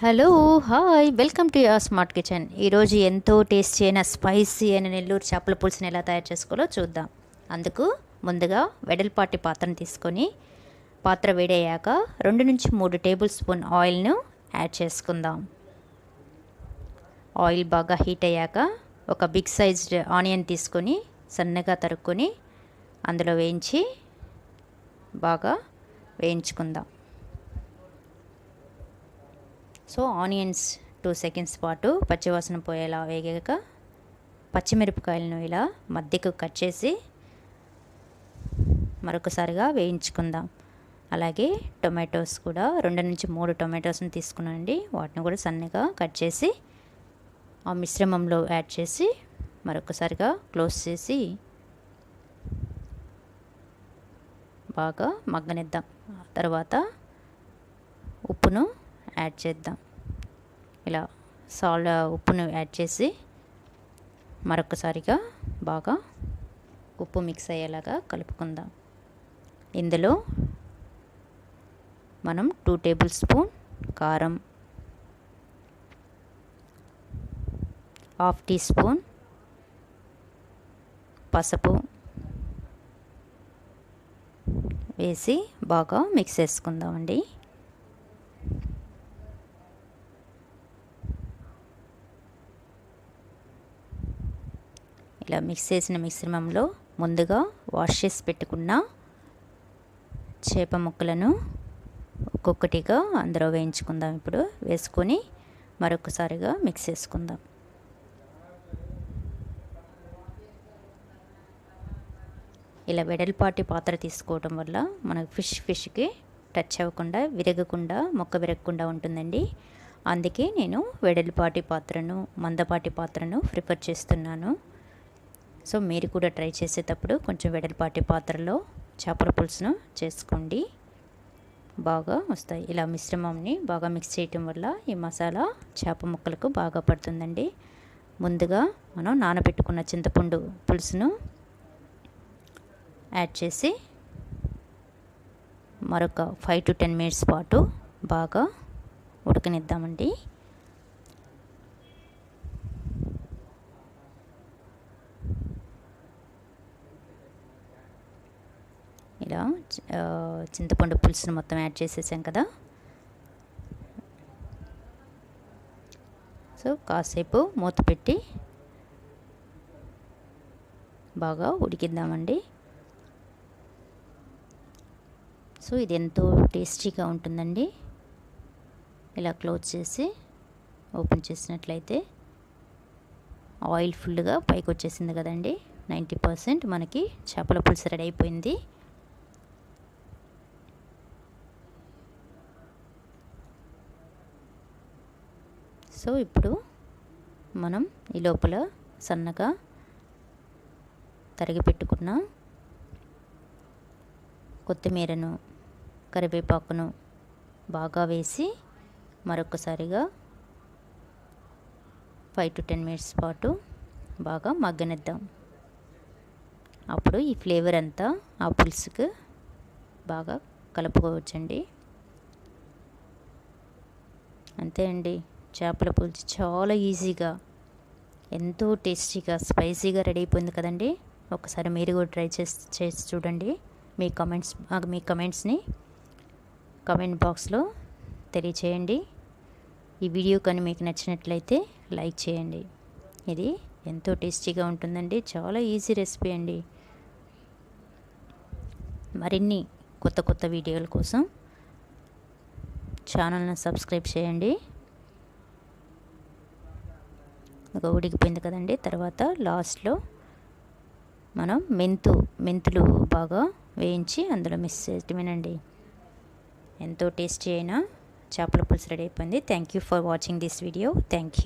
Hello hi welcome to your smart kitchen. ఈరోజు ఎంతో tasty అయిన స్పైసీ అయిన నెల్లూరు చేపల పులుసుని ఎలా తయారు చేసుకోవాలో చూద్దాం. అందుకు ముందుగా వెడల్పాటి పాత్రను తీసుకొని పాత్ర వేడయ్యాక 2 నుంచి 3 టేబుల్ స్పూన్ ఆయిల్ను యాడ్ చేసుకుందాం. ఆయిల్ బాగా హీట్ అయ్యాక ఒక బిగ్ సైజ్డ్ ఆనియన్ తీసుకొని సన్నగా తరుక్కొని అందులో బాగా వేయించుకుందాం. సో ఆనియన్స్ 2 సెకండ్స్ పాటు పచ్చివాసన పోయేలా వేగాక పచ్చిమిరపకాయలను ఇలా మధ్యకు కట్ చేసి మరొకసారిగా వేయించుకుందాం. అలాగే టొమాటోస్ కూడా 2 నుంచి 3 టొమాటోస్ని తీసుకున్నానండి. వాటిని కూడా సన్నగా కట్ చేసి ఆ మిశ్రమంలో యాడ్ చేసి మరొకసారిగా క్లోజ్ చేసి బాగా మగ్గనిద్దాం. తర్వాత ఉప్పును యాడ్ చేద్దాం. ఇలా ఉప్పును యాడ్ చేసి మరొకసారిగా బాగా ఉప్పు మిక్స్ అయ్యేలాగా కలుపుకుందాం. ఇందులో మనం 2 టేబుల్ స్పూన్ కారం, 1/2 టీ స్పూన్ పసుపు వేసి బాగా మిక్స్ చేసుకుందామండి. ఇలా మిక్స్ చేసిన మిశ్రమంలో ముందుగా వాష్ చేసి పెట్టుకున్న చేప ముక్కలను ఒక్కొక్కటిగా అందులో వేయించుకుందాం. ఇప్పుడు వేసుకొని మరొకసారిగా మిక్స్ చేసుకుందాం. ఇలా వెడల్పాటి పాత్ర తీసుకోవడం వల్ల మనకు ఫిష్కి టచ్ అవ్వకుండా విరగకుండా మొక్క విరగకుండా ఉంటుందండి. అందుకే నేను వెడల్పాటి పాత్రను మందపాటి పాత్రను ప్రిఫర్ చేస్తున్నాను. సో మీరు కూడా ట్రై చేసేటప్పుడు కొంచెం వెడల్పాటి పాత్రలో చేపల పులుసును చేసుకోండి, బాగా వస్తాయి. ఇలా మిశ్రమాన్ని బాగా మిక్స్ చేయటం వల్ల ఈ మసాలా చేప ముక్కలకు బాగా పడుతుందండి. ముందుగా మనం నానబెట్టుకున్న చింతపండు పులుసును యాడ్ చేసి మరొక 5 to 10 మినిట్స్ పాటు బాగా ఉడకనిద్దామండి. ఇలా చింతపండు పులుసును మొత్తం యాడ్ చేసేసాం కదా. సో కాసేపు మూత పెట్టి బాగా ఉడికిద్దామండి. సో ఇది ఎంతో టేస్టీగా ఉంటుందండి. ఇలా క్లోజ్ చేసి ఓపెన్ చేసినట్లయితే ఆయిల్ ఫుల్గా పైకి వచ్చేసింది కదండి. 90% మనకి చేపల పులుసు రెడీ అయిపోయింది. సో ఇప్పుడు మనం ఈ లోపల సన్నగా తరిగి పెట్టుకున్న కొత్తిమీరను, కరివేపాకును బాగా వేసి మరొకసారిగా 5 to 10 మినిట్స్ పాటు బాగా మగ్గనిద్దాం. అప్పుడు ఈ ఫ్లేవర్ అంతా ఆ పులుసుకు బాగా కలుపుకోవచ్చండి. అంతే అండి, చేపల పులుసు చాలా ఈజీగా ఎంతో టేస్టీగా స్పైసీగా రెడీ అయిపోయింది కదండి. ఒకసారి మీరు కూడా ట్రై చేసి చూడండి. మీ కమెంట్స్ని కమెంట్ బాక్స్లో తెలియచేయండి. ఈ వీడియో కానీ మీకు నచ్చినట్లయితే లైక్ చేయండి. ఇది ఎంతో టేస్టీగా ఉంటుందండి, చాలా ఈజీ రెసిపీ అండి. మరిన్ని కొత్త వీడియోల కోసం ఛానల్ని సబ్స్క్రైబ్ చేయండి. ఉడికిపోయింది కదండి. తర్వాత లాస్ట్లో మనం మెంతులు బాగా వేయించి అందులో మిక్స్ చేయటమేనండి. ఎంతో టేస్టీ అయిన చేపల పులుసు రెడీ అయిపోయింది. Thank you for watching this video. Thank you.